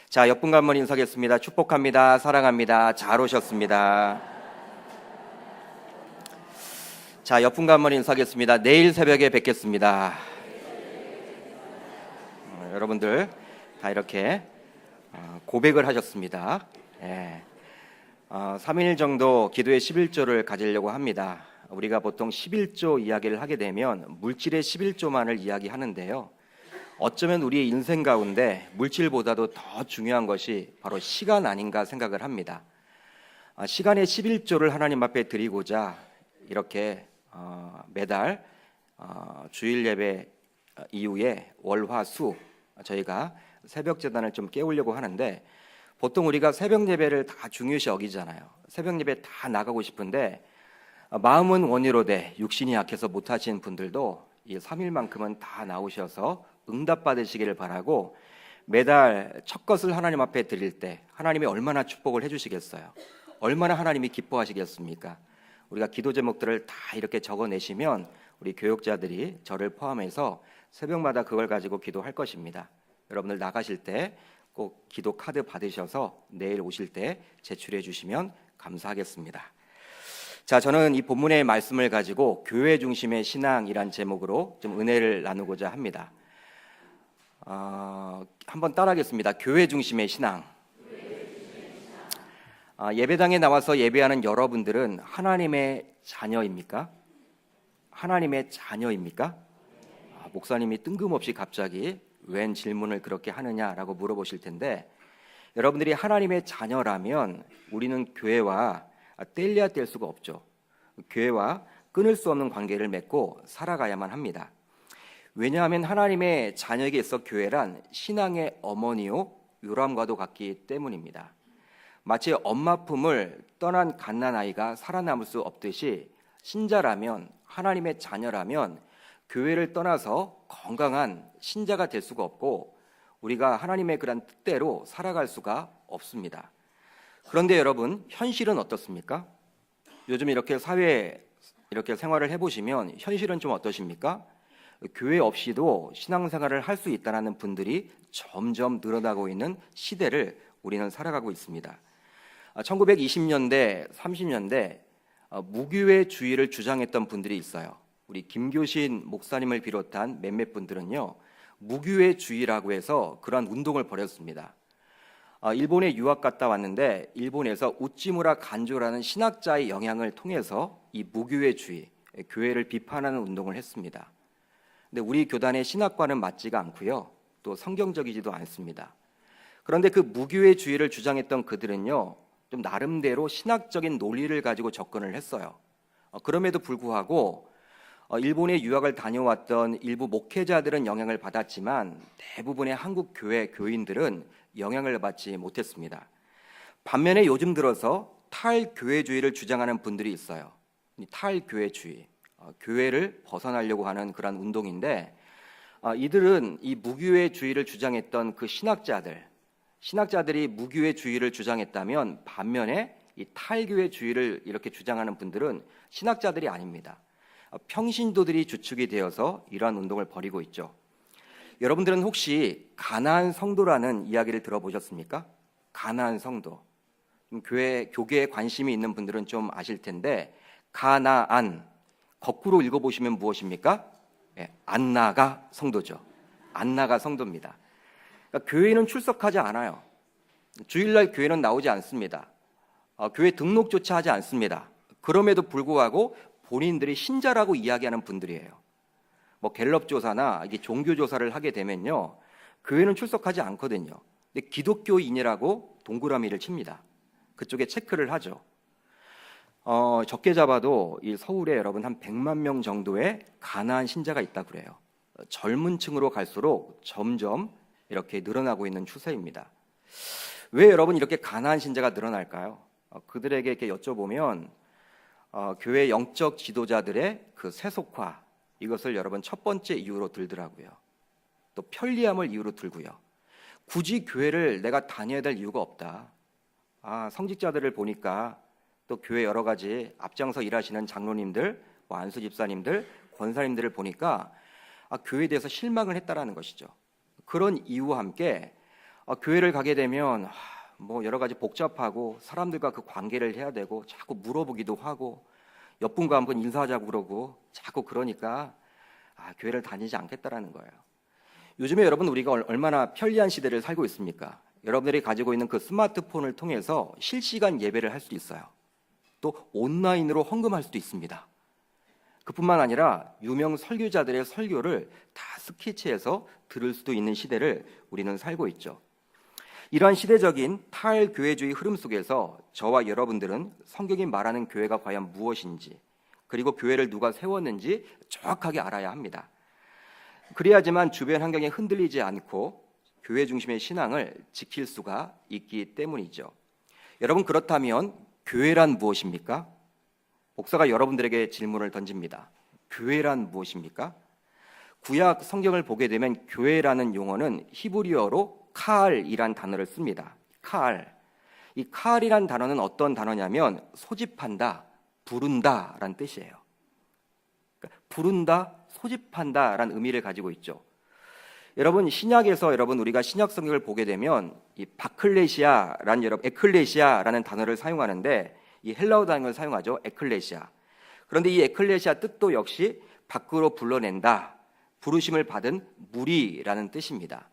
자, 옆 분과 한번 인사하겠습니다. 축복합니다. 사랑합니다. 잘 오셨습니다. 자, 옆 분과 한번 인사하겠습니다. 내일 새벽에 뵙겠습니다. 여러분들 다 이렇게 고백을 하셨습니다. 3일 정도 기도의 11조를 가지려고 합니다. 우리가 보통 11조 이야기를 하게 되면 물질의 11조만을 이야기하는데요. 어쩌면 우리의 인생 가운데 물질보다도 더 중요한 것이 바로 시간 아닌가 생각을 합니다. 시간의 11조를 하나님 앞에 드리고자 이렇게 매달 주일 예배 이후에 월, 화, 수 저희가 새벽 제단을 좀 깨우려고 하는데, 보통 우리가 새벽 예배를 다 중요시 여기잖아요. 새벽 예배 다 나가고 싶은데 마음은 원이로되 육신이 약해서 못하신 분들도 이 3일만큼은 다 나오셔서 응답받으시기를 바라고, 매달 첫 것을 하나님 앞에 드릴 때 하나님이 얼마나 축복을 해주시겠어요? 얼마나 하나님이 기뻐하시겠습니까? 우리가 기도 제목들을 다 이렇게 적어내시면 우리 교육자들이 저를 포함해서 새벽마다 그걸 가지고 기도할 것입니다. 여러분들 나가실 때 꼭 기도 카드 받으셔서 내일 오실 때 제출해 주시면 감사하겠습니다. 자, 저는 이 본문의 말씀을 가지고 교회 중심의 신앙이란 제목으로 좀 은혜를 나누고자 합니다. 한번 따라하겠습니다. 교회 중심의 신앙. 예배당에 나와서 예배하는 여러분들은 하나님의 자녀입니까? 하나님의 자녀입니까? 목사님이 뜬금없이 갑자기 웬 질문을 그렇게 하느냐라고 물어보실 텐데, 여러분들이 하나님의 자녀라면 우리는 교회와 뗄래야 뗄 수가 없죠. 교회와 끊을 수 없는 관계를 맺고 살아가야만 합니다. 왜냐하면 하나님의 자녀에게 있어 교회란 신앙의 어머니요 요람과도 같기 때문입니다. 마치 엄마 품을 떠난 갓난아이가 살아남을 수 없듯이, 신자라면, 하나님의 자녀라면 교회를 떠나서 건강한 신자가 될 수가 없고 우리가 하나님의 그런 뜻대로 살아갈 수가 없습니다. 그런데 여러분, 현실은 어떻습니까? 요즘 이렇게 사회에 이렇게 생활을 해보시면 현실은 좀 어떠십니까? 교회 없이도 신앙생활을 할 수 있다는 분들이 점점 늘어나고 있는 시대를 우리는 살아가고 있습니다. 1920년대, 30년대 무교회주의를 주장했던 분들이 있어요. 우리 김교신 목사님을 비롯한 몇몇 분들은요, 무교회주의라고 해서 그러한 운동을 벌였습니다. 일본에 유학 갔다 왔는데 일본에서 우찌무라 간조라는 신학자의 영향을 통해서 이 무교회주의, 교회를 비판하는 운동을 했습니다. 근데 우리 교단의 신학과는 맞지가 않고요, 또 성경적이지도 않습니다. 그런데 그 무교회주의를 주장했던 그들은요, 좀 나름대로 신학적인 논리를 가지고 접근을 했어요. 그럼에도 불구하고 일본에 유학을 다녀왔던 일부 목회자들은 영향을 받았지만 대부분의 한국 교회 교인들은 영향을 받지 못했습니다. 반면에 요즘 들어서 탈교회주의를 주장하는 분들이 있어요. 탈교회주의, 교회를 벗어나려고 하는 그런 운동인데, 이들은 이 무교회주의를 주장했던 그 신학자들이 무교회주의를 주장했다면, 반면에 이 탈교회주의를 이렇게 주장하는 분들은 신학자들이 아닙니다. 평신도들이 주축이 되어서 이러한 운동을 벌이고 있죠. 여러분들은 혹시 가나안 성도라는 이야기를 들어보셨습니까? 가나안 성도. 교계에 관심이 있는 분들은 좀 아실 텐데, 가나안 거꾸로 읽어보시면 무엇입니까? 안나가 성도죠. 안나가 성도입니다. 그러니까 교회는 출석하지 않아요. 주일날 교회는 나오지 않습니다. 교회 등록조차 하지 않습니다. 그럼에도 불구하고 본인들이 신자라고 이야기하는 분들이에요. 갤럽 조사나 이게 종교 조사를 하게 되면요, 교회는 출석하지 않거든요. 근데 기독교인이라고 동그라미를 칩니다. 그쪽에 체크를 하죠. 적게 잡아도 이 서울에 여러분 한 100만 명 정도의 가나안 신자가 있다 그래요. 젊은 층으로 갈수록 점점 이렇게 늘어나고 있는 추세입니다. 왜 여러분 이렇게 가나안 신자가 늘어날까요? 그들에게 이렇게 여쭤보면 교회 영적 지도자들의 그 세속화, 이것을 여러분 첫 번째 이유로 들더라고요. 또 편리함을 이유로 들고요. 굳이 교회를 내가 다녀야 될 이유가 없다. 성직자들을 보니까, 또 교회 여러 가지 앞장서 일하시는 장로님들, 안수 집사님들, 권사님들을 보니까 교회에 대해서 실망을 했다라는 것이죠. 그런 이유와 함께 교회를 가게 되면 뭐 여러 가지 복잡하고 사람들과 그 관계를 해야 되고 자꾸 물어보기도 하고 옆분과 한번 인사하자고 그러고 자꾸 그러니까 교회를 다니지 않겠다라는 거예요. 요즘에 여러분 우리가 얼마나 편리한 시대를 살고 있습니까? 여러분들이 가지고 있는 그 스마트폰을 통해서 실시간 예배를 할 수 있어요. 또 온라인으로 헌금할 수도 있습니다. 그뿐만 아니라 유명 설교자들의 설교를 다 스케치해서 들을 수도 있는 시대를 우리는 살고 있죠. 이러한 시대적인 탈교회주의 흐름 속에서 저와 여러분들은 성경이 말하는 교회가 과연 무엇인지, 그리고 교회를 누가 세웠는지 정확하게 알아야 합니다. 그래야지만 주변 환경에 흔들리지 않고 교회 중심의 신앙을 지킬 수가 있기 때문이죠. 여러분, 그렇다면 교회란 무엇입니까? 목사가 여러분들에게 질문을 던집니다. 교회란 무엇입니까? 구약 성경을 보게 되면 교회라는 용어는 히브리어로 카알이란 단어를 씁니다. 카알. 이 카알이란 단어는 어떤 단어냐면 소집한다, 부른다 라는 뜻이에요. 그러니까 부른다, 소집한다 라는 의미를 가지고 있죠. 여러분, 신약에서 우리가 신약 성경을 보게 되면 이 에클레시아라는 단어를 사용하는데 이 헬라어 단어를 사용하죠. 에클레시아. 그런데 이 에클레시아 뜻도 역시 밖으로 불러낸다, 부르심을 받은 무리라는 뜻입니다.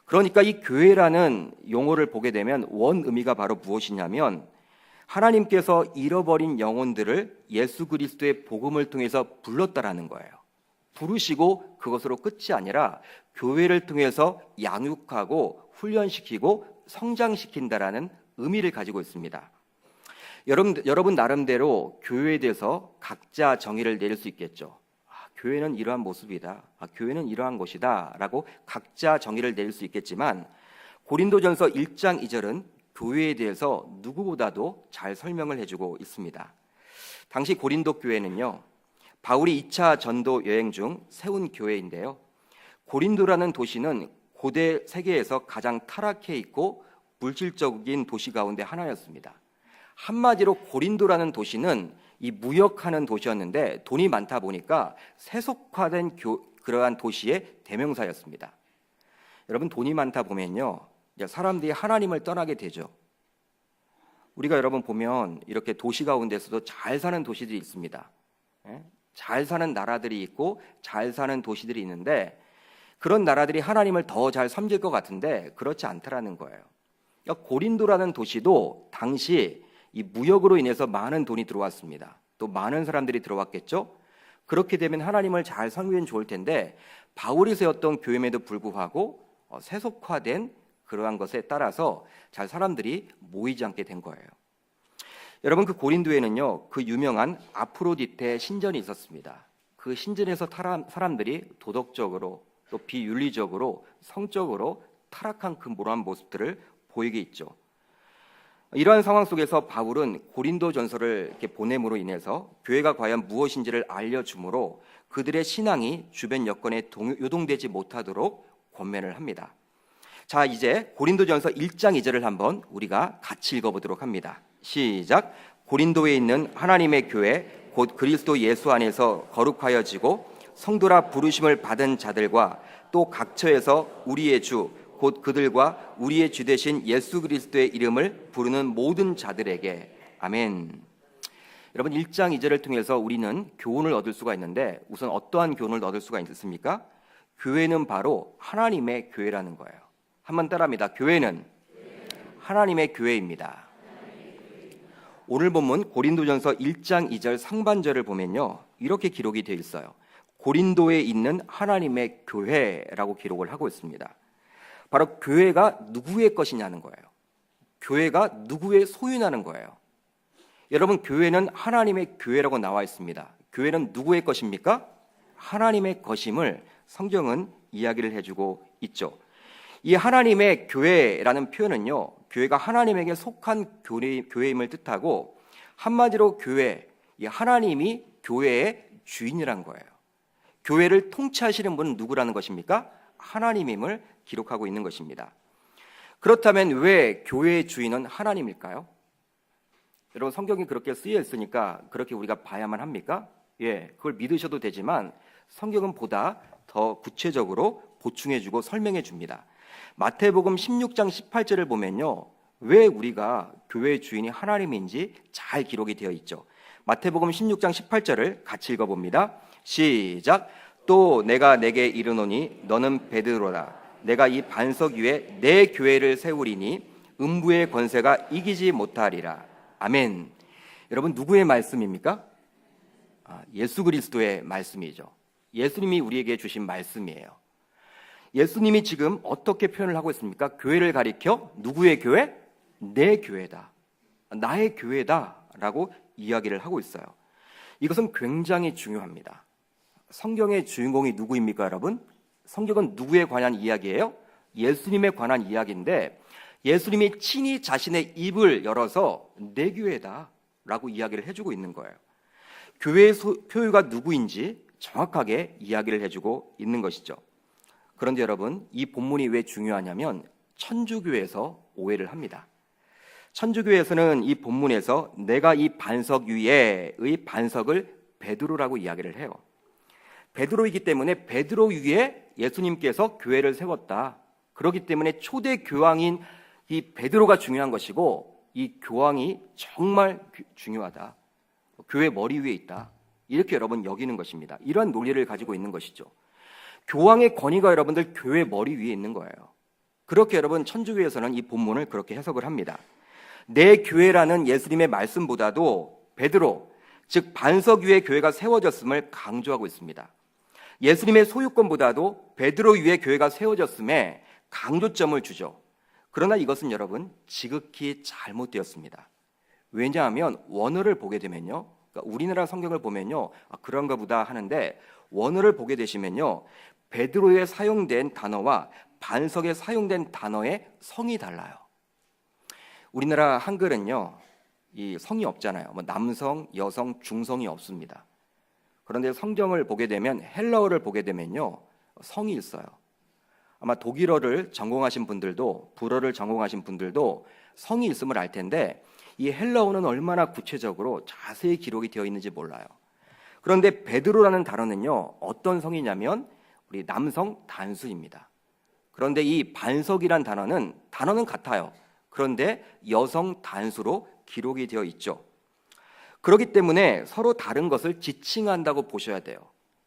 그러니까 이 교회라는 용어를 보게 되면 원 의미가 바로 무엇이냐면 하나님께서 잃어버린 영혼들을 예수 그리스도의 복음을 통해서 불렀다라는 거예요. 부르시고 그것으로 끝이 아니라 교회를 통해서 양육하고 훈련시키고 성장시킨다라는 의미를 가지고 있습니다. 여러분 나름대로 교회에 대해서 각자 정의를 내릴 수 있겠죠. 교회는 이러한 모습이다. 교회는 이러한 것이다. 라고 각자 정의를 내릴 수 있겠지만 고린도전서 1장 2절은 교회에 대해서 누구보다도 잘 설명을 해주고 있습니다. 당시 고린도 교회는요, 바울이 2차 전도 여행 중 세운 교회인데요, 고린도라는 도시는 고대 세계에서 가장 타락해 있고 물질적인 도시 가운데 하나였습니다. 한마디로 고린도라는 도시는 이 무역하는 도시였는데 돈이 많다 보니까 세속화된 그러한 도시의 대명사였습니다. 여러분, 돈이 많다 보면요, 사람들이 하나님을 떠나게 되죠. 우리가 여러분 보면 이렇게 도시 가운데서도 잘 사는 도시들이 있습니다. 잘 사는 나라들이 있고 잘 사는 도시들이 있는데 그런 나라들이 하나님을 더 잘 섬길 것 같은데 그렇지 않다라는 거예요. 고린도라는 도시도 당시 이 무역으로 인해서 많은 돈이 들어왔습니다. 또 많은 사람들이 들어왔겠죠. 그렇게 되면 하나님을 잘 섬기면 좋을 텐데 바울이 세웠던 교회임에도 불구하고 세속화된 그러한 것에 따라서 잘 사람들이 모이지 않게 된 거예요. 여러분, 그 고린도에는요, 그 유명한 아프로디테 신전이 있었습니다. 그 신전에서 사람들이 도덕적으로 또 비윤리적으로 성적으로 타락한 그 모로한 모습들을 보이게 있죠. 이러한 상황 속에서 바울은 고린도전서를 이렇게 보냄으로 인해서 교회가 과연 무엇인지를 알려주므로 그들의 신앙이 주변 여건에 요동되지 못하도록 권면을 합니다. 자, 이제 고린도전서 1장 2절을 한번 우리가 같이 읽어보도록 합니다. 시작. 고린도에 있는 하나님의 교회 곧 그리스도 예수 안에서 거룩하여지고 성도라 부르심을 받은 자들과 또 각처에서 우리의 주 곧 그들과 우리의 주 되신 예수 그리스도의 이름을 부르는 모든 자들에게 아멘. 여러분, 1장 2절을 통해서 우리는 교훈을 얻을 수가 있는데 우선 어떠한 교훈을 얻을 수가 있습니까? 교회는 바로 하나님의 교회라는 거예요. 한번 따라합니다. 교회는 하나님의 교회입니다. 오늘 본문 고린도전서 1장 2절 상반절을 보면요, 이렇게 기록이 되어 있어요. 고린도에 있는 하나님의 교회라고 기록을 하고 있습니다. 바로 교회가 누구의 것이냐는 거예요. 교회가 누구의 소유냐는 거예요. 여러분, 교회는 하나님의 교회라고 나와 있습니다. 교회는 누구의 것입니까? 하나님의 것임을 성경은 이야기를 해주고 있죠. 이 하나님의 교회라는 표현은요, 교회가 하나님에게 속한 교회임을 뜻하고 한마디로 교회, 이 하나님이 교회의 주인이란 거예요. 교회를 통치하시는 분은 누구라는 것입니까? 하나님임을 기록하고 있는 것입니다. 그렇다면 왜 교회의 주인은 하나님일까요? 여러분, 성경이 그렇게 쓰여 있으니까 그렇게 우리가 봐야만 합니까? 예, 그걸 믿으셔도 되지만 성경은 보다 더 구체적으로 보충해주고 설명해 줍니다. 마태복음 16장 18절을 보면요, 왜 우리가 교회의 주인이 하나님인지 잘 기록이 되어 있죠. 마태복음 16장 18절을 같이 읽어봅니다. 시작. 또 내가 내게 이르노니 너는 베드로라. 내가 이 반석 위에 내 교회를 세우리니 음부의 권세가 이기지 못하리라. 아멘. 여러분, 누구의 말씀입니까? 예수 그리스도의 말씀이죠. 예수님이 우리에게 주신 말씀이에요. 예수님이 지금 어떻게 표현을 하고 있습니까? 교회를 가리켜 누구의 교회? 내 교회다, 나의 교회다 라고 이야기를 하고 있어요. 이것은 굉장히 중요합니다. 성경의 주인공이 누구입니까, 여러분? 성경은 누구에 관한 이야기예요? 예수님에 관한 이야기인데, 예수님이 친히 자신의 입을 열어서 내 교회다 라고 이야기를 해주고 있는 거예요. 교회의 소유가 누구인지 정확하게 이야기를 해주고 있는 것이죠. 그런데 여러분, 이 본문이 왜 중요하냐면 천주교에서 오해를 합니다. 천주교에서는 이 본문에서 내가 이 반석 위에의 반석을 베드로라고 이야기를 해요. 베드로이기 때문에 베드로 위에 예수님께서 교회를 세웠다. 그렇기 때문에 초대 교황인 이 베드로가 중요한 것이고, 이 교황이 정말 중요하다. 교회 머리 위에 있다. 이렇게 여러분 여기는 것입니다. 이러한 논리를 가지고 있는 것이죠. 교황의 권위가 여러분들 교회 머리 위에 있는 거예요. 그렇게 여러분 천주교에서는 이 본문을 그렇게 해석을 합니다. 내 교회라는 예수님의 말씀보다도 베드로, 즉 반석 위에 교회가 세워졌음을 강조하고 있습니다. 예수님의 소유권보다도 베드로 위에 교회가 세워졌음에 강조점을 주죠. 그러나 이것은 여러분 지극히 잘못되었습니다. 왜냐하면 원어를 보게 되면요, 그러니까 우리나라 성경을 보면요, 그런가 보다 하는데 원어를 보게 되시면요, 베드로에 사용된 단어와 반석에 사용된 단어의 성이 달라요. 우리나라 한글은요, 이 성이 없잖아요. 뭐 남성, 여성, 중성이 없습니다. 그런데 성경을 보게 되면, 헬라어를 보게 되면요, 성이 있어요. 아마 독일어를 전공하신 분들도, 불어를 전공하신 분들도 성이 있음을 알 텐데, 이 헬라어는 얼마나 구체적으로 자세히 기록이 되어 있는지 몰라요. 그런데 베드로라는 단어는요, 어떤 성이냐면 우리 남성 단수입니다. 그런데 이 반석이란 단어는 같아요. 그런데 여성 단수로 기록이 되어 있죠. 그렇기 때문에 서로 다른 것을 지칭한다고 보셔야 돼요.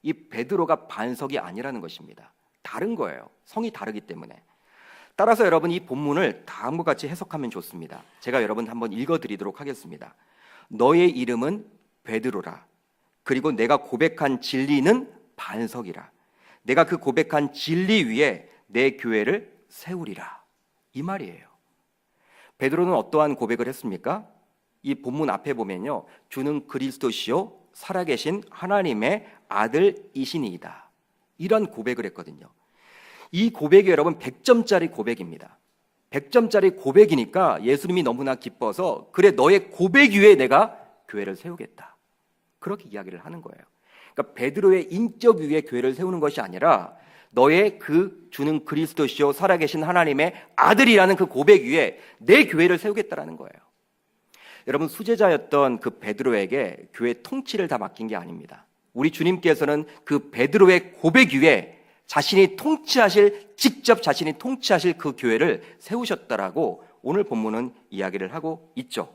이 베드로가 반석이 아니라는 것입니다. 다른 거예요. 성이 다르기 때문에. 따라서 여러분 이 본문을 다음과 같이 해석하면 좋습니다. 제가 여러분 한번 읽어드리도록 하겠습니다. 너의 이름은 베드로라. 그리고 내가 고백한 진리는 반석이라. 내가 그 고백한 진리 위에 내 교회를 세우리라. 이 말이에요. 베드로는 어떠한 고백을 했습니까? 이 본문 앞에 보면요, 주는 그리스도시요 살아계신 하나님의 아들이시니이다. 이런 고백을 했거든요. 이 고백이 여러분 100점짜리 고백입니다. 100점짜리 고백이니까 예수님이 너무나 기뻐서, 그래 너의 고백 위에 내가 교회를 세우겠다. 그렇게 이야기를 하는 거예요. 그러니까 베드로의 인격 위에 교회를 세우는 것이 아니라 너의 그 주는 그리스도시요 살아계신 하나님의 아들이라는 그 고백 위에 내 교회를 세우겠다라는 거예요. 여러분, 수제자였던 그 베드로에게 교회 통치를 다 맡긴 게 아닙니다. 우리 주님께서는 그 베드로의 고백 위에 직접 자신이 통치하실 그 교회를 세우셨다라고 오늘 본문은 이야기를 하고 있죠.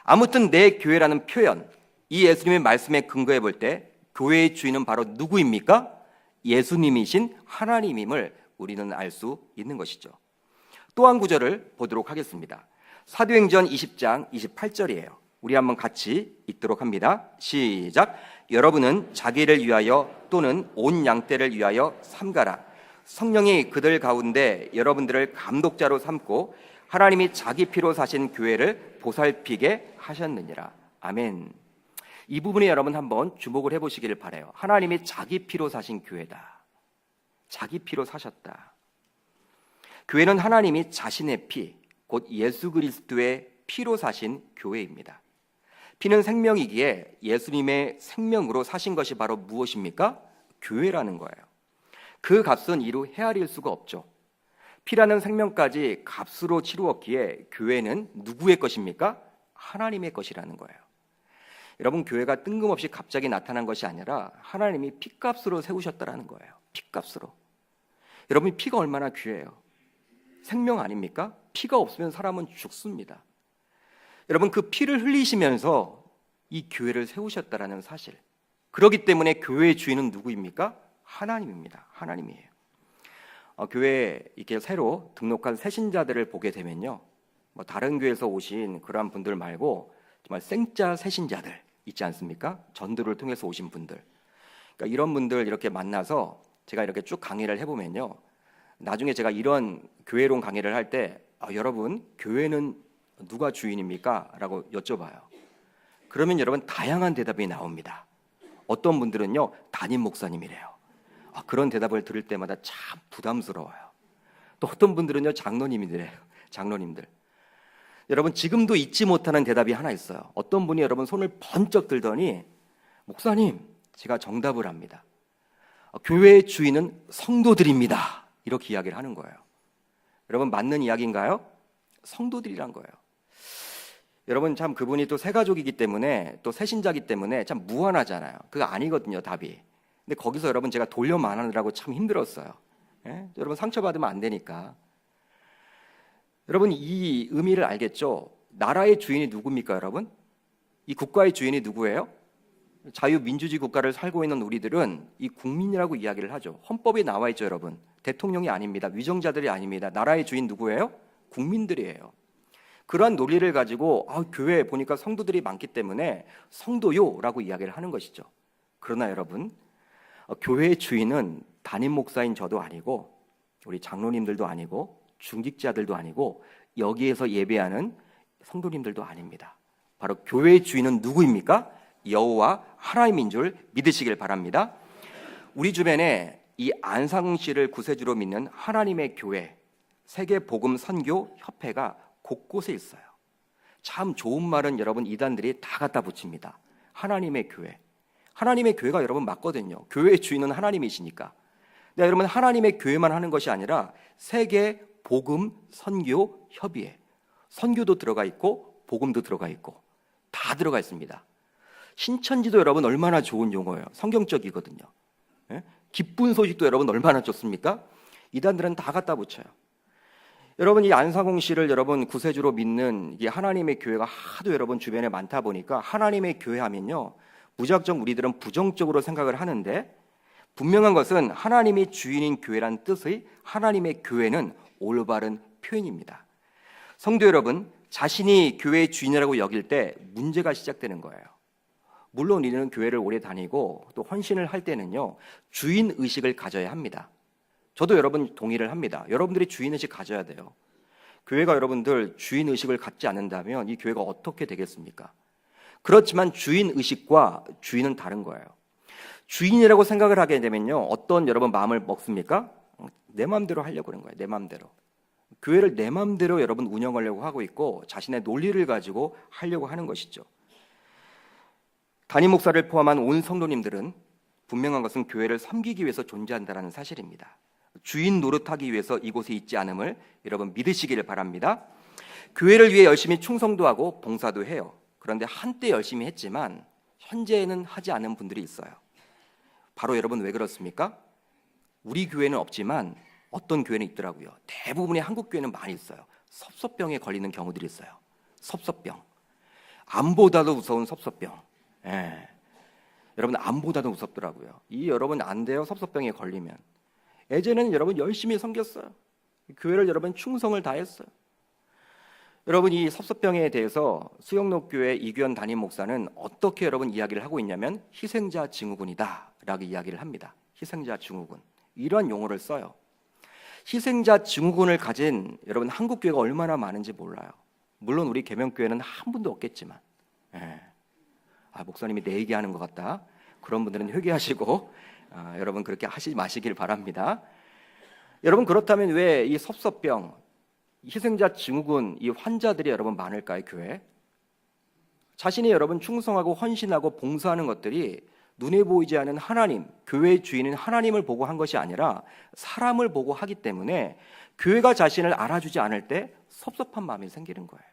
아무튼 내 교회라는 표현, 이 예수님의 말씀에 근거해 볼 때 교회의 주인은 바로 누구입니까? 예수님이신 하나님임을 우리는 알 수 있는 것이죠. 또 한 구절을 보도록 하겠습니다. 사도행전 20장 28절이에요. 우리 한번 같이 읽도록 합니다. 시작. 여러분은 자기를 위하여 또는 온 양떼를 위하여 삼가라. 성령이 그들 가운데 여러분들을 감독자로 삼고 하나님이 자기 피로 사신 교회를 보살피게 하셨느니라. 아멘. 이 부분에 여러분 한번 주목을 해보시기를 바라요. 하나님이 자기 피로 사신 교회다. 자기 피로 사셨다. 교회는 하나님이 자신의 피, 곧 예수 그리스도의 피로 사신 교회입니다. 피는 생명이기에 예수님의 생명으로 사신 것이 바로 무엇입니까? 교회라는 거예요. 그 값은 이루 헤아릴 수가 없죠. 피라는 생명까지 값으로 치루었기에 교회는 누구의 것입니까? 하나님의 것이라는 거예요. 여러분, 교회가 뜬금없이 갑자기 나타난 것이 아니라 하나님이 피값으로 세우셨다라는 거예요. 피값으로. 여러분, 피가 얼마나 귀해요. 생명 아닙니까? 피가 없으면 사람은 죽습니다. 여러분, 그 피를 흘리시면서 이 교회를 세우셨다라는 사실. 그렇기 때문에 교회의 주인은 누구입니까? 하나님입니다. 하나님이에요. 교회에 이렇게 새로 등록한 새신자들을 보게 되면요, 다른 교회에서 오신 그러한 분들 말고 정말 생짜 새신자들 있지 않습니까? 전도를 통해서 오신 분들. 그러니까 이런 분들 이렇게 만나서 제가 이렇게 쭉 강의를 해보면요, 나중에 제가 이런 교회론 강의를 할 때 여러분, 교회는 누가 주인입니까? 라고 여쭤봐요. 그러면 여러분, 다양한 대답이 나옵니다. 어떤 분들은요, 담임 목사님이래요. 그런 대답을 들을 때마다 참 부담스러워요. 또 어떤 분들은요, 장로님이래요. 장로님들. 여러분, 지금도 잊지 못하는 대답이 하나 있어요. 어떤 분이 여러분 손을 번쩍 들더니, 목사님, 제가 정답을 합니다. 교회의 주인은 성도들입니다. 이렇게 이야기를 하는 거예요. 여러분, 맞는 이야기인가요? 성도들이란 거예요. 여러분, 참 그분이 또 새가족이기 때문에, 또 새신자기 때문에 참 무한하잖아요. 그거 아니거든요, 답이. 근데 거기서 여러분, 제가 돌려 말하느라고 참 힘들었어요. 예? 여러분, 상처받으면 안 되니까. 여러분, 이 의미를 알겠죠? 나라의 주인이 누굽니까, 여러분? 이 국가의 주인이 누구예요? 자유민주주의 국가를 살고 있는 우리들은 이 국민이라고 이야기를 하죠. 헌법에 나와 있죠, 여러분. 대통령이 아닙니다. 위정자들이 아닙니다. 나라의 주인 누구예요? 국민들이에요. 그러한 논리를 가지고 교회에 보니까 성도들이 많기 때문에 성도요라고 이야기를 하는 것이죠. 그러나 여러분, 교회의 주인은 담임 목사인 저도 아니고, 우리 장로님들도 아니고, 중직자들도 아니고, 여기에서 예배하는 성도님들도 아닙니다. 바로 교회의 주인은 누구입니까? 여호와 하나님인 줄 믿으시길 바랍니다. 우리 주변에 이 안상훈 씨를 구세주로 믿는 하나님의 교회, 세계복음선교협회가 곳곳에 있어요. 참 좋은 말은 여러분, 이단들이 다 갖다 붙입니다. 하나님의 교회. 하나님의 교회가 여러분 맞거든요. 교회의 주인은 하나님이시니까. 근데 여러분, 하나님의 교회만 하는 것이 아니라 세계복음선교협의회, 선교도 들어가 있고 복음도 들어가 있고 다 들어가 있습니다. 신천지도 여러분 얼마나 좋은 용어예요. 성경적이거든요. 예? 기쁜 소식도 여러분 얼마나 좋습니까? 이단들은 다 갖다 붙여요. 여러분, 이 안상홍 씨를 여러분 구세주로 믿는 이 하나님의 교회가 하도 여러분 주변에 많다 보니까 하나님의 교회 하면요, 무작정 우리들은 부정적으로 생각을 하는데, 분명한 것은 하나님이 주인인 교회란 뜻의 하나님의 교회는 올바른 표현입니다. 성도 여러분, 자신이 교회의 주인이라고 여길 때 문제가 시작되는 거예요. 물론 우리는 교회를 오래 다니고 또 헌신을 할 때는요, 주인 의식을 가져야 합니다. 저도 여러분 동의를 합니다. 여러분들이 주인 의식 가져야 돼요. 교회가 여러분들 주인 의식을 갖지 않는다면 이 교회가 어떻게 되겠습니까? 그렇지만 주인 의식과 주인은 다른 거예요. 주인이라고 생각을 하게 되면요, 어떤 여러분 마음을 먹습니까? 내 마음대로 하려고 그런 거예요. 내 마음대로. 교회를 내 마음대로 여러분 운영하려고 하고 있고, 자신의 논리를 가지고 하려고 하는 것이죠. 담임 목사를 포함한 온 성도님들은 분명한 것은 교회를 섬기기 위해서 존재한다는 사실입니다. 주인 노릇하기 위해서 이곳에 있지 않음을 여러분 믿으시기를 바랍니다. 교회를 위해 열심히 충성도 하고 봉사도 해요. 그런데 한때 열심히 했지만 현재는 하지 않은 분들이 있어요. 바로 여러분 왜 그렇습니까? 우리 교회는 없지만 어떤 교회는 있더라고요. 대부분의 한국 교회는 많이 있어요. 섭섭병에 걸리는 경우들이 있어요. 섭섭병. 암보다도 무서운 섭섭병. 예. 여러분, 암보다도 무섭더라고요. 이 여러분 안 돼요. 섭섭병에 걸리면. 예전에는 여러분 열심히 섬겼어요. 교회를 여러분 충성을 다했어요. 여러분, 이 섭섭병에 대해서 수영록교회 이규현 담임 목사는 어떻게 여러분 이야기를 하고 있냐면 희생자 증후군이다 라고 이야기를 합니다. 희생자 증후군. 이런 용어를 써요. 희생자 증후군을 가진 여러분 한국 교회가 얼마나 많은지 몰라요. 물론 우리 계명교회는 한 분도 없겠지만, 예. 목사님이 내 얘기하는 것 같다. 그런 분들은 회개하시고 여러분 그렇게 하시지 마시길 바랍니다. 여러분, 그렇다면 왜 이 섭섭병, 희생자 증후군 이 환자들이 여러분 많을까요? 교회 자신이 여러분 충성하고 헌신하고 봉사하는 것들이 눈에 보이지 않는 하나님, 교회의 주인인 하나님을 보고 한 것이 아니라 사람을 보고 하기 때문에 교회가 자신을 알아주지 않을 때 섭섭한 마음이 생기는 거예요.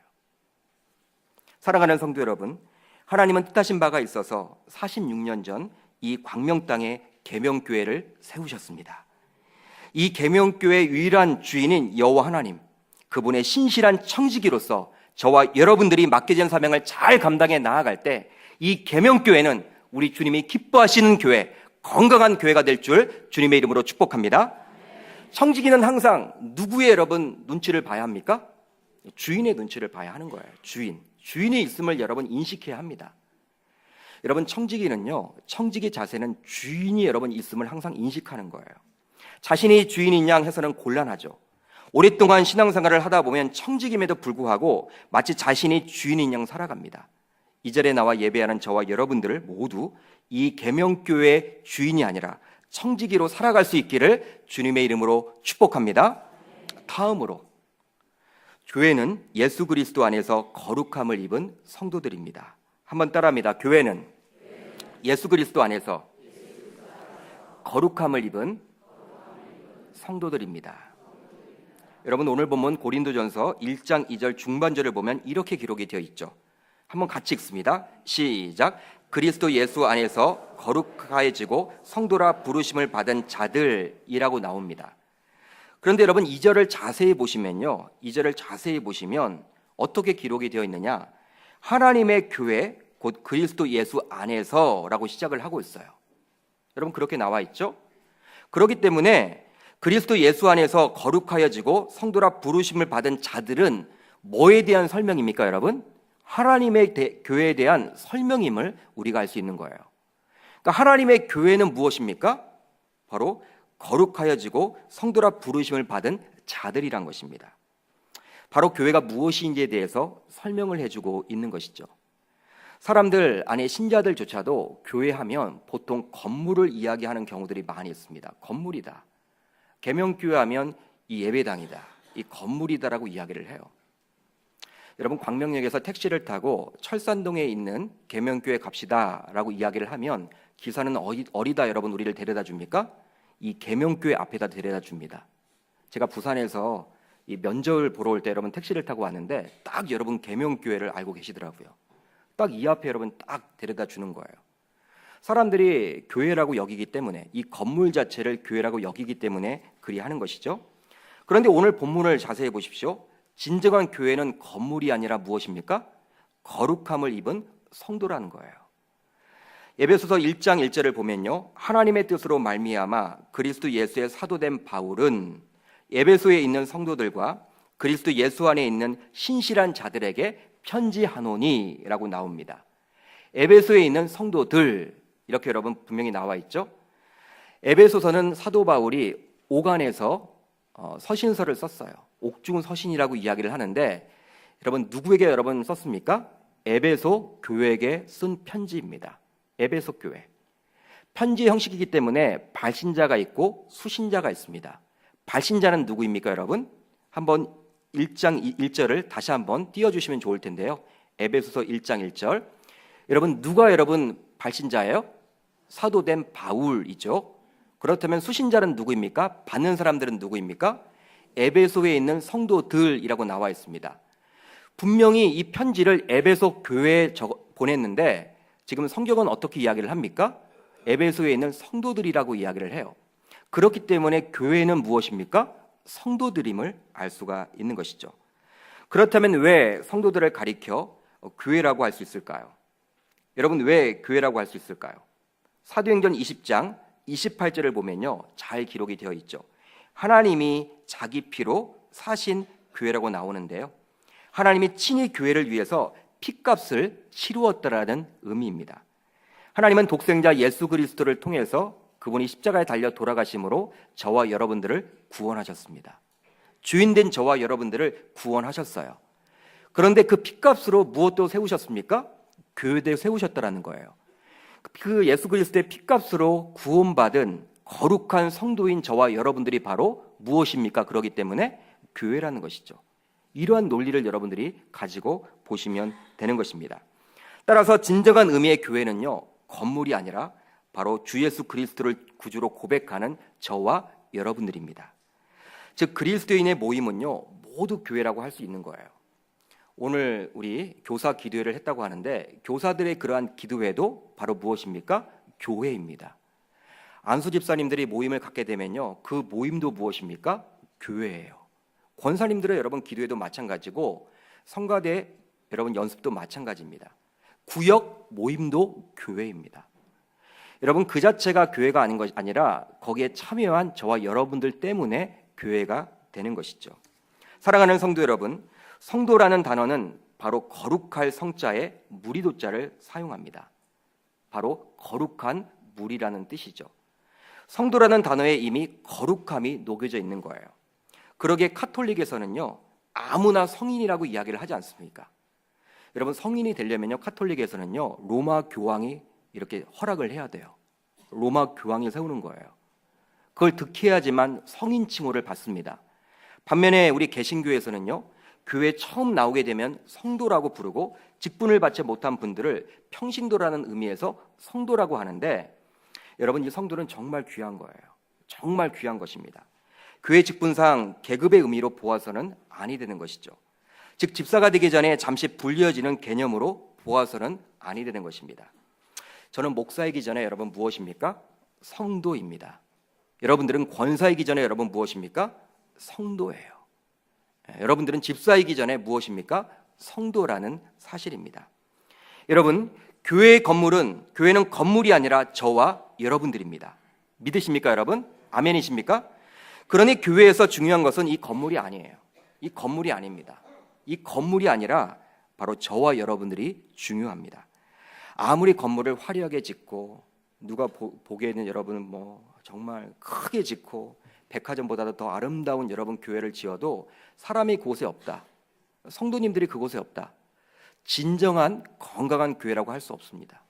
사랑하는 성도 여러분, 하나님은 뜻하신 바가 있어서 46년 전 이 광명 땅에 계명교회를 세우셨습니다. 이 계명교회의 유일한 주인인 여호와 하나님, 그분의 신실한 청지기로서 저와 여러분들이 맡겨진 사명을 잘 감당해 나아갈 때 이 계명교회는 우리 주님이 기뻐하시는 교회, 건강한 교회가 될 줄 주님의 이름으로 축복합니다. 청지기는 항상 누구의 여러분 눈치를 봐야 합니까? 주인의 눈치를 봐야 하는 거예요. 주인이 있음을 여러분 인식해야 합니다. 여러분, 청지기는요, 청지기 자세는 주인이 여러분 있음을 항상 인식하는 거예요. 자신이 주인인 양 해서는 곤란하죠. 오랫동안 신앙생활을 하다 보면 청지기임에도 불구하고 마치 자신이 주인인 양 살아갑니다. 이 자리에 나와 예배하는 저와 여러분들을 모두 이 계명교회의 주인이 아니라 청지기로 살아갈 수 있기를 주님의 이름으로 축복합니다. 다음으로, 교회는 예수 그리스도 안에서 거룩함을 입은 성도들입니다. 한번 따라합니다. 교회는 예수 그리스도 안에서 거룩함을 입은 성도들입니다. 여러분, 오늘 본문 고린도전서 1장 2절 중반절을 보면 이렇게 기록이 되어 있죠. 한번 같이 읽습니다. 시작. 그리스도 예수 안에서 거룩하여지고 성도라 부르심을 받은 자들이라고 나옵니다. 그런데 여러분, 2절을 자세히 보시면요, 2절을 자세히 보시면 어떻게 기록이 되어 있느냐? 하나님의 교회 곧 그리스도 예수 안에서라고 시작을 하고 있어요. 여러분, 그렇게 나와 있죠? 그렇기 때문에 그리스도 예수 안에서 거룩하여지고 성도라 부르심을 받은 자들은 뭐에 대한 설명입니까, 여러분? 하나님의 교회에 대한 설명임을 우리가 알 수 있는 거예요. 그러니까 하나님의 교회는 무엇입니까? 바로 거룩하여지고 성도라 부르심을 받은 자들이란 것입니다. 바로 교회가 무엇인지에 대해서 설명을 해주고 있는 것이죠. 사람들 안에 신자들조차도 교회하면 보통 건물을 이야기하는 경우들이 많이 있습니다. 건물이다. 계명교회 하면 이 예배당이다. 이 건물이다라고 이야기를 해요. 여러분, 광명역에서 택시를 타고 철산동에 있는 계명교회 갑시다라고 이야기를 하면 기사는 어디다 여러분 우리를 데려다 줍니까? 이 계명교회 앞에다 데려다 줍니다. 제가 부산에서 이 면접을 보러 올 때 여러분 택시를 타고 왔는데 딱 여러분 계명교회를 알고 계시더라고요. 딱 이 앞에 여러분 딱 데려다 주는 거예요. 사람들이 교회라고 여기기 때문에, 이 건물 자체를 교회라고 여기기 때문에 그리 하는 것이죠. 그런데 오늘 본문을 자세히 보십시오. 진정한 교회는 건물이 아니라 무엇입니까? 거룩함을 입은 성도라는 거예요. 에베소서 1장 1절을 보면요, 하나님의 뜻으로 말미암아 그리스도 예수의 사도된 바울은 에베소에 있는 성도들과 그리스도 예수 안에 있는 신실한 자들에게 편지하노니라고 나옵니다. 에베소에 있는 성도들, 이렇게 여러분 분명히 나와 있죠. 에베소서는 사도 바울이 옥안에서 서신서를 썼어요. 옥중 서신이라고 이야기를 하는데, 여러분 누구에게 여러분 썼습니까? 에베소 교회에게 쓴 편지입니다. 에베소 교회. 편지 형식이기 때문에 발신자가 있고 수신자가 있습니다. 발신자는 누구입니까, 여러분? 한번 1장 1절을 다시 한번 띄워주시면 좋을 텐데요. 에베소서 1장 1절. 여러분, 누가 여러분 발신자예요? 사도된 바울이죠. 그렇다면 수신자는 누구입니까? 받는 사람들은 누구입니까? 에베소에 있는 성도들이라고 나와 있습니다. 분명히 이 편지를 에베소 교회에 보냈는데 지금 성경은 어떻게 이야기를 합니까? 에베소에 있는 성도들이라고 이야기를 해요. 그렇기 때문에 교회는 무엇입니까? 성도들임을 알 수가 있는 것이죠. 그렇다면 왜 성도들을 가리켜 교회라고 할 수 있을까요? 여러분, 왜 교회라고 할 수 있을까요? 사도행전 20장 28절을 보면요, 잘 기록이 되어 있죠. 하나님이 자기 피로 사신 교회라고 나오는데요, 하나님이 친히 교회를 위해서 피값을 치루었다라는 의미입니다. 하나님은 독생자 예수 그리스도를 통해서 그분이 십자가에 달려 돌아가심으로 저와 여러분들을 구원하셨습니다. 주인된 저와 여러분들을 구원하셨어요. 그런데 그 피값으로 무엇도 세우셨습니까? 교회도 세우셨다라는 거예요. 그 예수 그리스도의 피값으로 구원받은 거룩한 성도인 저와 여러분들이 바로 무엇입니까? 그러기 때문에 교회라는 것이죠. 이러한 논리를 여러분들이 가지고 보시면 되는 것입니다. 따라서 진정한 의미의 교회는요, 건물이 아니라 바로 주 예수 그리스도를 구주로 고백하는 저와 여러분들입니다. 즉 그리스도인의 모임은요, 모두 교회라고 할 수 있는 거예요. 오늘 우리 교사 기도회를 했다고 하는데 교사들의 그러한 기도회도 바로 무엇입니까? 교회입니다. 안수 집사님들이 모임을 갖게 되면요, 그 모임도 무엇입니까? 교회예요. 권사님들의 여러분 기도회도 마찬가지고 성가대 여러분 연습도 마찬가지입니다. 구역 모임도 교회입니다. 여러분 그 자체가 교회가 아닌 것이 아니라 거기에 참여한 저와 여러분들 때문에 교회가 되는 것이죠. 사랑하는 성도 여러분, 성도라는 단어는 바로 거룩할 성자에 무리도자를 사용합니다. 바로 거룩한 무리라는 뜻이죠. 성도라는 단어에 이미 거룩함이 녹여져 있는 거예요. 그러기에 카톨릭에서는요, 아무나 성인이라고 이야기를 하지 않습니까? 여러분 성인이 되려면요, 카톨릭에서는요, 로마 교황이 이렇게 허락을 해야 돼요. 로마 교황이 세우는 거예요. 그걸 득해야지만 성인 칭호를 받습니다. 반면에 우리 개신교에서는요, 교회 처음 나오게 되면 성도라고 부르고 직분을 받지 못한 분들을 평신도라는 의미에서 성도라고 하는데, 여러분 이 성도는 정말 귀한 거예요. 정말 귀한 것입니다. 교회 직분상 계급의 의미로 보아서는 아니 되는 것이죠. 즉 집사가 되기 전에 잠시 불리어지는 개념으로 보아서는 아니 되는 것입니다. 저는 목사이기 전에 여러분 무엇입니까? 성도입니다. 여러분들은 권사이기 전에 여러분 무엇입니까? 성도예요. 여러분들은 집사이기 전에 무엇입니까? 성도라는 사실입니다. 여러분, 교회의 건물은, 교회는 건물이 아니라 저와 여러분들입니다. 믿으십니까 여러분? 아멘이십니까? 그러니 교회에서 중요한 것은 이 건물이 아니에요. 이 건물이 아닙니다. 이 건물이 아니라 바로 저와 여러분들이 중요합니다. 아무리 건물을 화려하게 짓고 누가 보기에는 여러분은 뭐 정말 크게 짓고 백화점보다도 더 아름다운 여러분 교회를 지어도 사람이 그곳에 없다. 성도님들이 그곳에 없다. 진정한 건강한 교회라고 할 수 없습니다.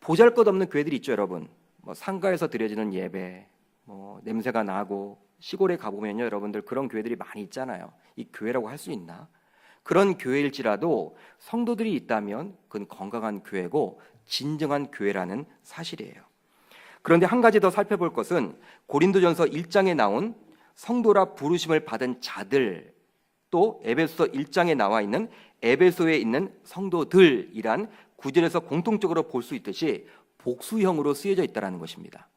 보잘것없는 교회들이 있죠, 여러분. 뭐 상가에서 드려지는 예배, 뭐 냄새가 나고 시골에 가보면요, 여러분들 그런 교회들이 많이 있잖아요. 이 교회라고 할 수 있나? 그런 교회일지라도 성도들이 있다면 그건 건강한 교회고 진정한 교회라는 사실이에요. 그런데 한 가지 더 살펴볼 것은 고린도전서 1장에 나온 성도라 부르심을 받은 자들, 또 에베소서 1장에 나와 있는 에베소에 있는 성도들이란 구절에서 공통적으로 볼 수 있듯이 복수형으로 쓰여져 있다는 것입니다.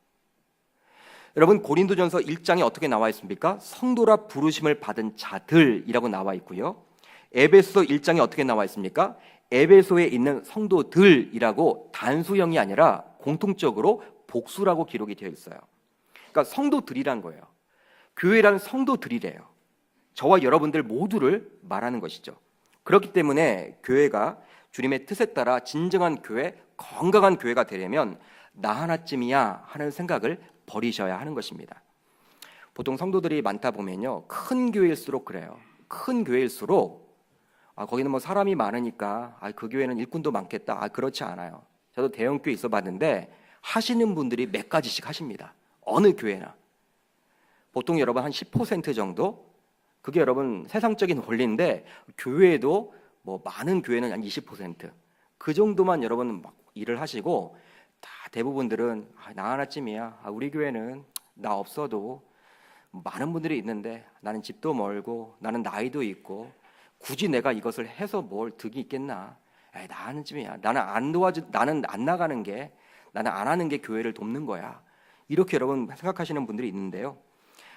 여러분 고린도전서 1장에 어떻게 나와 있습니까? 성도라 부르심을 받은 자들이라고 나와 있고요. 에베소 1장에 어떻게 나와 있습니까? 에베소에 있는 성도들이라고 단수형이 아니라 공통적으로 복수라고 기록이 되어 있어요. 그러니까 성도들이란 거예요. 교회라는 성도들이래요. 저와 여러분들 모두를 말하는 것이죠. 그렇기 때문에 교회가 주님의 뜻에 따라 진정한 교회, 건강한 교회가 되려면 나 하나쯤이야 하는 생각을 버리셔야 하는 것입니다. 보통 성도들이 많다 보면요, 큰 교회일수록 그래요. 큰 교회일수록 거기는 뭐 사람이 많으니까 그 교회는 일꾼도 많겠다. 그렇지 않아요. 저도 대형 교회 있어 봤는데 하시는 분들이 몇 가지씩 하십니다. 어느 교회나. 보통 여러분 한 10% 정도? 그게 여러분 세상적인 원리인데 교회에도 뭐 많은 교회는 한 20%. 그 정도만 여러분 막 일을 하시고 다 대부분들은 나 하나쯤이야. 우리 교회는 나 없어도 많은 분들이 있는데 나는 집도 멀고 나는 나이도 있고 굳이 내가 이것을 해서 뭘 득이 있겠나? 나 하나쯤이야. 나는 안 나가는 게, 나는 안 하는 게 교회를 돕는 거야. 이렇게 여러분 생각하시는 분들이 있는데요.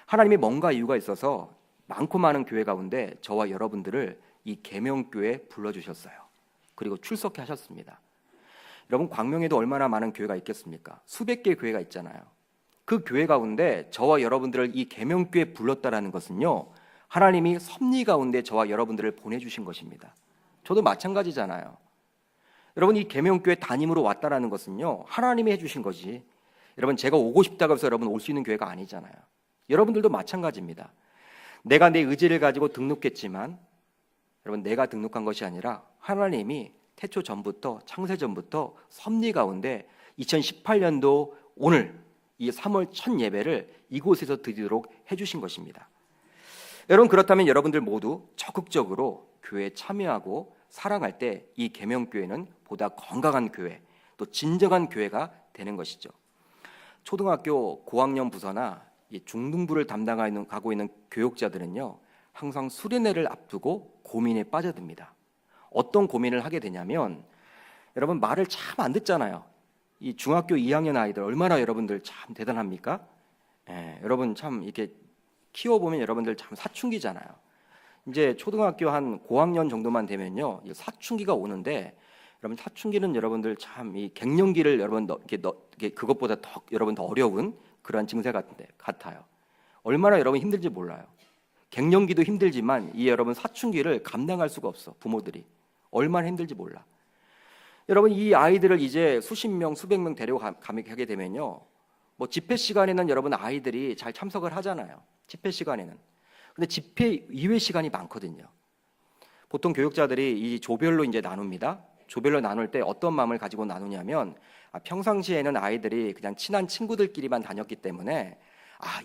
하나님이 뭔가 이유가 있어서 많고 많은 교회 가운데 저와 여러분들을 이 계명교회에 불러주셨어요. 그리고 출석해 하셨습니다. 여러분 광명에도 얼마나 많은 교회가 있겠습니까? 수백 개의 교회가 있잖아요. 그 교회 가운데 저와 여러분들을 이 계명교회에 불렀다라는 것은요, 하나님이 섭리 가운데 저와 여러분들을 보내주신 것입니다. 저도 마찬가지잖아요. 여러분 이 계명교회 담임으로 왔다라는 것은요, 하나님이 해주신 거지. 여러분 제가 오고 싶다고 해서 여러분 올 수 있는 교회가 아니잖아요. 여러분들도 마찬가지입니다. 내가 내 의지를 가지고 등록했지만 여러분 내가 등록한 것이 아니라 하나님이 태초 전부터, 창세 전부터 섭리 가운데 2018년도 오늘 이 3월 첫 예배를 이곳에서 드리도록 해주신 것입니다. 여러분 그렇다면 여러분들 모두 적극적으로 교회에 참여하고 사랑할 때 이 계명교회는 보다 건강한 교회, 또 진정한 교회가 되는 것이죠. 초등학교 고학년 부서나 중등부를 가고 있는 교육자들은요, 항상 수련회를 앞두고 고민에 빠져듭니다. 어떤 고민을 하게 되냐면, 여러분 말을 참 안 듣잖아요. 이 중학교 2학년 아이들 얼마나 여러분들 참 대단합니까? 여러분 참 이렇게 키워보면 여러분들 참 사춘기잖아요. 이제 초등학교 한 고학년 정도만 되면요, 사춘기가 오는데, 여러분 사춘기는 여러분들 참 이 갱년기를 여러분 그것보다 더 여러분 더 어려운 그런 증세 같아요. 얼마나 여러분 힘들지 몰라요. 갱년기도 힘들지만 이 여러분 사춘기를 감당할 수가 없어. 부모들이 얼마나 힘들지 몰라. 여러분 이 아이들을 이제 수십 명, 수백 명 데려가게 되면요, 뭐 집회 시간에는 여러분 아이들이 잘 참석을 하잖아요. 집회 시간에는. 근데 집회 이외 시간이 많거든요. 보통 교육자들이 이 조별로 이제 나눕니다. 조별로 나눌 때 어떤 마음을 가지고 나누냐면, 평상시에는 아이들이 그냥 친한 친구들끼리만 다녔기 때문에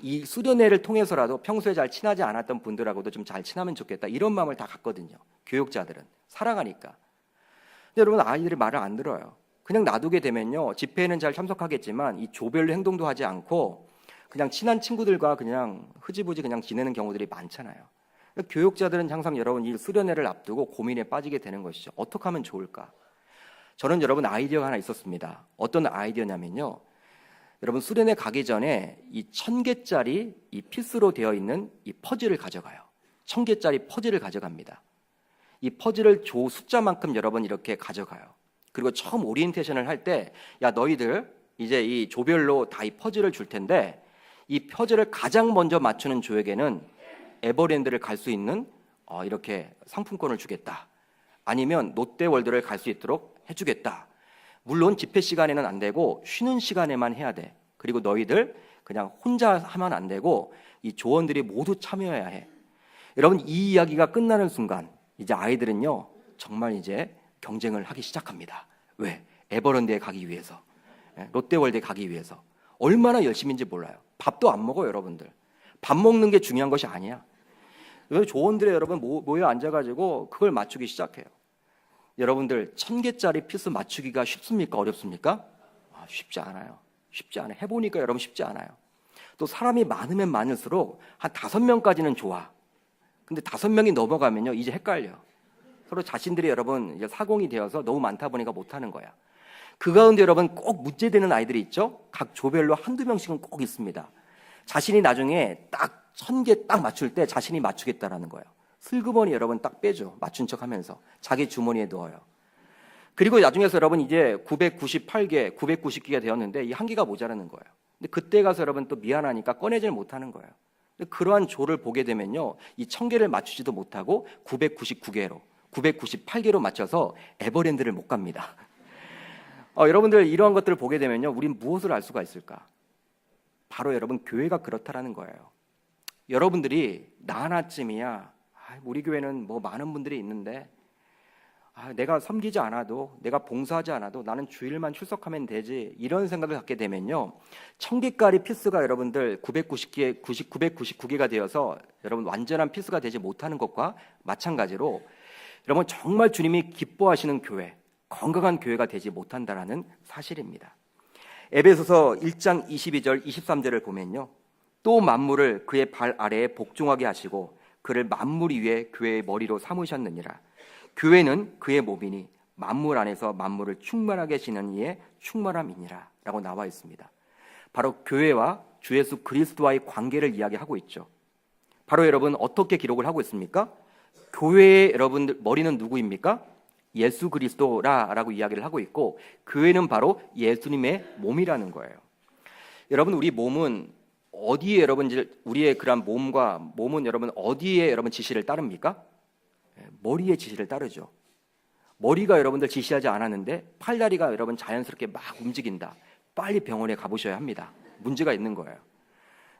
이 수련회를 통해서라도 평소에 잘 친하지 않았던 분들하고도 좀 잘 친하면 좋겠다, 이런 마음을 다 갖거든요. 교육자들은 사랑하니까. 근데 여러분 아이들이 말을 안 들어요. 그냥 놔두게 되면요, 집회에는 잘 참석하겠지만 이 조별로 행동도 하지 않고 그냥 친한 친구들과 그냥 흐지부지 그냥 지내는 경우들이 많잖아요. 교육자들은 항상 여러분 이 수련회를 앞두고 고민에 빠지게 되는 것이죠. 어떻게 하면 좋을까? 저는 여러분 아이디어가 하나 있었습니다. 어떤 아이디어냐면요, 여러분 수련회 가기 전에 이 1000개짜리 이 피스로 되어 있는 이 퍼즐을 가져가요. 1000개짜리 퍼즐을 가져갑니다. 이 퍼즐을 조 숫자만큼 여러분 이렇게 가져가요. 그리고 처음 오리엔테이션을 할 때, 야 너희들 이제 이 조별로 다 이 퍼즐을 줄 텐데, 이 퍼즐을 가장 먼저 맞추는 조에게는 에버랜드를 갈 수 있는 이렇게 상품권을 주겠다. 아니면 롯데월드를 갈 수 있도록 해주겠다. 물론 집회 시간에는 안 되고 쉬는 시간에만 해야 돼. 그리고 너희들 그냥 혼자 하면 안 되고 이 조원들이 모두 참여해야 해. 여러분 이 이야기가 끝나는 순간 이제 아이들은요, 정말 이제 경쟁을 하기 시작합니다. 왜? 에버랜드에 가기 위해서, 롯데월드에 가기 위해서. 얼마나 열심인지 몰라요. 밥도 안 먹어요, 여러분들. 밥 먹는 게 중요한 것이 아니야. 조원들의 여러분 모여 앉아가지고 그걸 맞추기 시작해요. 여러분들 1000개짜리 피스 맞추기가 쉽습니까? 어렵습니까? 쉽지 않아요. 쉽지 않아요. 해보니까 여러분 쉽지 않아요. 또 사람이 많으면 많을수록 한 5명까지는 좋아. 근데 5명이 넘어가면요, 이제 헷갈려. 서로 자신들이 여러분 이제 사공이 되어서 너무 많다 보니까 못하는 거야. 그 가운데 여러분 꼭 문제되는 아이들이 있죠. 각 조별로 한두 명씩은 꼭 있습니다. 자신이 나중에 딱 1000개 딱 맞출 때 자신이 맞추겠다라는 거예요. 슬그머니 여러분 딱 빼죠. 맞춘 척하면서 자기 주머니에 넣어요. 그리고 나중에서 여러분 이제 998개, 990개가 되었는데 이 한 개가 모자라는 거예요. 근데 그때 가서 여러분 또 미안하니까 꺼내질 못하는 거예요. 근데 그러한 조를 보게 되면요, 이 1000개를 맞추지도 못하고 999개로, 998개로 맞춰서 에버랜드를 못 갑니다. 여러분들 이러한 것들을 보게 되면요, 우린 무엇을 알 수가 있을까? 바로 여러분 교회가 그렇다라는 거예요. 여러분들이 나 하나쯤이야, 우리 교회는 뭐 많은 분들이 있는데 내가 섬기지 않아도, 내가 봉사하지 않아도 나는 주일만 출석하면 되지, 이런 생각을 갖게 되면요, 1000개짜리 피스가 여러분들 990개, 999개가 되어서 여러분 완전한 피스가 되지 못하는 것과 마찬가지로 여러분 정말 주님이 기뻐하시는 교회, 건강한 교회가 되지 못한다라는 사실입니다. 에베소서 1장 22절 23절을 보면요, 또 만물을 그의 발 아래에 복종하게 하시고 그를 만물 위에 교회의 머리로 삼으셨느니라. 교회는 그의 몸이니 만물 안에서 만물을 충만하게 하시는 이의 충만함이니라 라고 나와 있습니다. 바로 교회와 주 예수 그리스도와의 관계를 이야기하고 있죠. 바로 여러분 어떻게 기록을 하고 있습니까? 교회의 여러분들 머리는 누구입니까? 예수 그리스도라라고 이야기를 하고 있고, 교회는 바로 예수님의 몸이라는 거예요. 여러분 우리 몸은 어디에 여러분 우리의 그런 몸은 여러분 어디에 여러분 지시를 따릅니까? 머리의 지시를 따르죠. 머리가 여러분들 지시하지 않았는데 팔다리가 여러분 자연스럽게 막 움직인다. 빨리 병원에 가보셔야 합니다. 문제가 있는 거예요.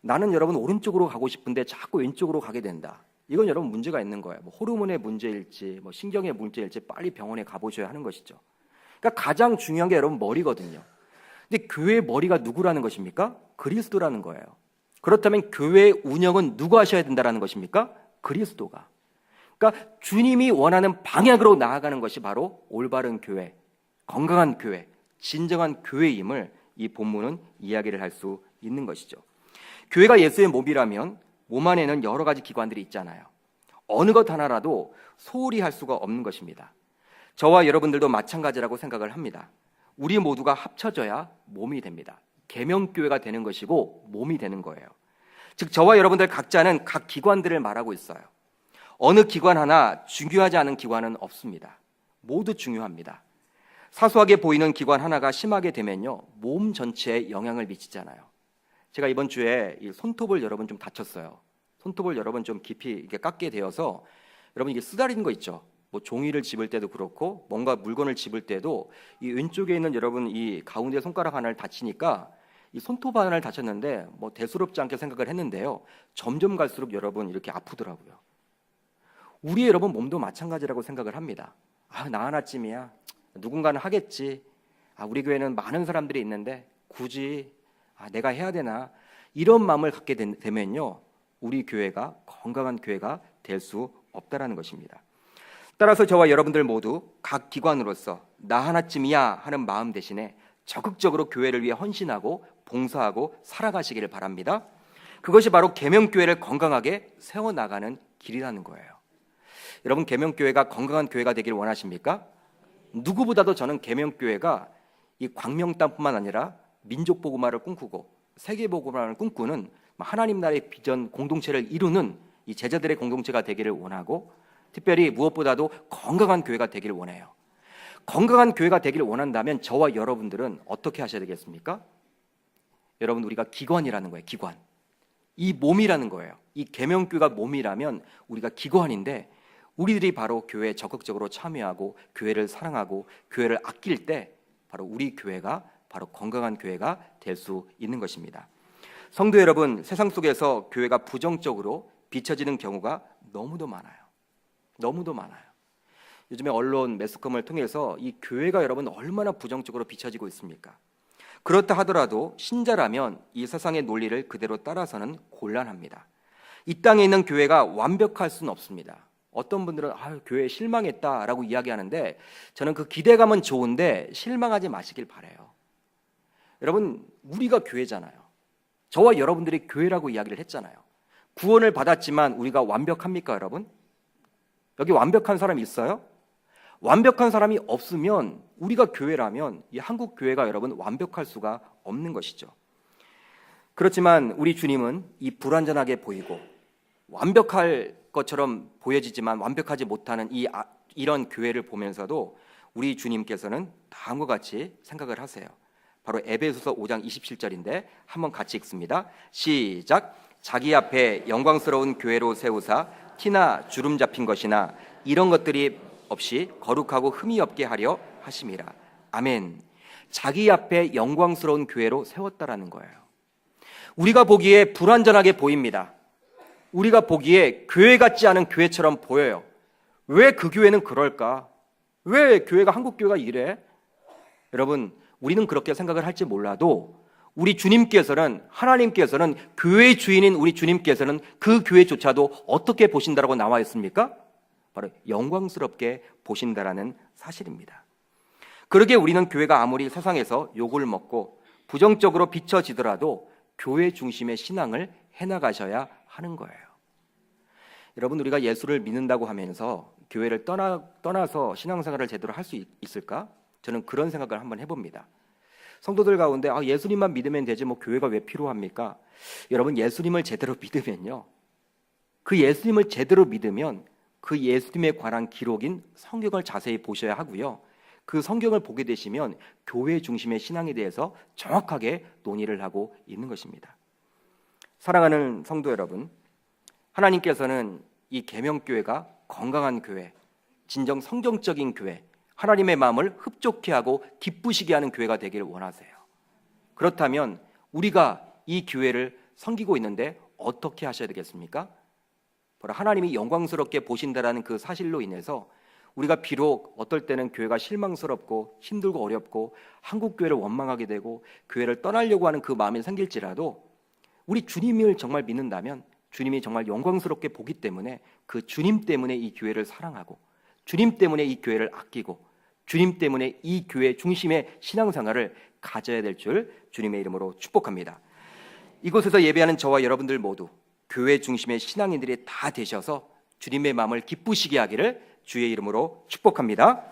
나는 여러분 오른쪽으로 가고 싶은데 자꾸 왼쪽으로 가게 된다. 이건 여러분 문제가 있는 거예요. 뭐 호르몬의 문제일지 뭐 신경의 문제일지 빨리 병원에 가보셔야 하는 것이죠. 그러니까 가장 중요한 게 여러분 머리거든요. 근데 교회의 머리가 누구라는 것입니까? 그리스도라는 거예요. 그렇다면 교회의 운영은 누가 하셔야 된다는 것입니까? 그리스도가. 그러니까 주님이 원하는 방향으로 나아가는 것이 바로 올바른 교회, 건강한 교회, 진정한 교회임을 이 본문은 이야기를 할 수 있는 것이죠. 교회가 예수의 몸이라면 몸 안에는 여러 가지 기관들이 있잖아요. 어느 것 하나라도 소홀히 할 수가 없는 것입니다. 저와 여러분들도 마찬가지라고 생각을 합니다. 우리 모두가 합쳐져야 몸이 됩니다. 계명교회가 되는 것이고 몸이 되는 거예요. 즉 저와 여러분들 각자는 각 기관들을 말하고 있어요. 어느 기관 하나 중요하지 않은 기관은 없습니다. 모두 중요합니다. 사소하게 보이는 기관 하나가 심하게 되면요, 몸 전체에 영향을 미치잖아요. 제가 이번 주에 이 손톱을 여러분 좀 다쳤어요. 손톱을 여러분 좀 깊이 이렇게 깎게 되어서 여러분 이게 쓰다리는 거 있죠. 뭐 종이를 집을 때도 그렇고 뭔가 물건을 집을 때도 이 왼쪽에 있는 여러분 이 가운데 손가락 하나를 다치니까 이 손톱 하나를 다쳤는데 뭐 대수롭지 않게 생각을 했는데요. 점점 갈수록 여러분 이렇게 아프더라고요. 우리 여러분 몸도 마찬가지라고 생각을 합니다. 아, 나 하나쯤이야. 누군가는 하겠지. 아, 우리 교회는 많은 사람들이 있는데 굳이 내가 해야 되나? 이런 마음을 갖게 되면요, 우리 교회가 건강한 교회가 될 수 없다라는 것입니다. 따라서 저와 여러분들 모두 각 기관으로서 나 하나쯤이야 하는 마음 대신에 적극적으로 교회를 위해 헌신하고 봉사하고 살아가시기를 바랍니다. 그것이 바로 계명교회를 건강하게 세워나가는 길이라는 거예요. 여러분, 계명교회가 건강한 교회가 되기를 원하십니까? 누구보다도 저는 계명교회가 이 광명땅뿐만 아니라 민족복음화를 꿈꾸고 세계복음화를 꿈꾸는 하나님 나라의 비전 공동체를 이루는 이 제자들의 공동체가 되기를 원하고, 특별히 무엇보다도 건강한 교회가 되기를 원해요. 건강한 교회가 되기를 원한다면 저와 여러분들은 어떻게 하셔야 되겠습니까? 여러분, 우리가 기관이라는 거예요. 기관. 이 몸이라는 거예요. 이 계명교회가 몸이라면 우리가 기관인데, 우리들이 바로 교회에 적극적으로 참여하고 교회를 사랑하고 교회를 아낄 때 바로 우리 교회가 바로 건강한 교회가 될 수 있는 것입니다. 성도 여러분, 세상 속에서 교회가 부정적으로 비춰지는 경우가 너무도 많아요. 너무도 많아요. 요즘에 언론, 매스컴을 통해서 이 교회가 여러분 얼마나 부정적으로 비춰지고 있습니까? 그렇다 하더라도 신자라면 이 세상의 논리를 그대로 따라서는 곤란합니다. 이 땅에 있는 교회가 완벽할 수는 없습니다. 어떤 분들은 교회에 실망했다라고 이야기하는데, 저는 그 기대감은 좋은데 실망하지 마시길 바라요. 여러분, 우리가 교회잖아요. 저와 여러분들이 교회라고 이야기를 했잖아요. 구원을 받았지만 우리가 완벽합니까, 여러분? 여기 완벽한 사람이 있어요? 완벽한 사람이 없으면 우리가 교회라면 이 한국 교회가 여러분 완벽할 수가 없는 것이죠. 그렇지만 우리 주님은 이 불완전하게 보이고 완벽할 것처럼 보여지지만 완벽하지 못하는 이런 교회를 보면서도 우리 주님께서는 다음과 같이 생각을 하세요. 바로 에베소서 5장 27절인데 한번 같이 읽습니다. 시작. 자기 앞에 영광스러운 교회로 세우사 티나 주름 잡힌 것이나 이런 것들이 없이 거룩하고 흠이 없게 하려 하심이라. 아멘. 자기 앞에 영광스러운 교회로 세웠다라는 거예요. 우리가 보기에 불완전하게 보입니다. 우리가 보기에 교회 같지 않은 교회처럼 보여요. 왜 그 교회는 그럴까? 왜 교회가 한국 교회가 이래? 여러분, 우리는 그렇게 생각을 할지 몰라도 우리 주님께서는, 하나님께서는, 교회의 주인인 우리 주님께서는 그 교회조차도 어떻게 보신다라고 나와 있습니까? 바로 영광스럽게 보신다라는 사실입니다. 그러게 우리는 교회가 아무리 세상에서 욕을 먹고 부정적으로 비춰지더라도 교회 중심의 신앙을 해나가셔야 하는 거예요. 여러분, 우리가 예수를 믿는다고 하면서 교회를 떠나서 신앙생활을 제대로 할 수 있을까? 저는 그런 생각을 한번 해봅니다. 성도들 가운데 예수님만 믿으면 되지 뭐 교회가 왜 필요합니까? 여러분, 예수님을 제대로 믿으면요, 그 예수님을 제대로 믿으면 그 예수님에 관한 기록인 성경을 자세히 보셔야 하고요, 그 성경을 보게 되시면 교회 중심의 신앙에 대해서 정확하게 논의를 하고 있는 것입니다. 사랑하는 성도 여러분, 하나님께서는 이 계명교회가 건강한 교회, 진정 성경적인 교회, 하나님의 마음을 흡족해 하고 기쁘시게 하는 교회가 되기를 원하세요. 그렇다면 우리가 이 교회를 섬기고 있는데 어떻게 하셔야 되겠습니까? 바로 하나님이 영광스럽게 보신다라는 그 사실로 인해서 우리가 비록 어떨 때는 교회가 실망스럽고 힘들고 어렵고 한국 교회를 원망하게 되고 교회를 떠나려고 하는 그 마음이 생길지라도 우리 주님을 정말 믿는다면 주님이 정말 영광스럽게 보기 때문에 그 주님 때문에 이 교회를 사랑하고 주님 때문에 이 교회를 아끼고 주님 때문에 이 교회 중심의 신앙생활을 가져야 될 줄 주님의 이름으로 축복합니다. 이곳에서 예배하는 저와 여러분들 모두 교회 중심의 신앙인들이 다 되셔서 주님의 마음을 기쁘시게 하기를 주의 이름으로 축복합니다.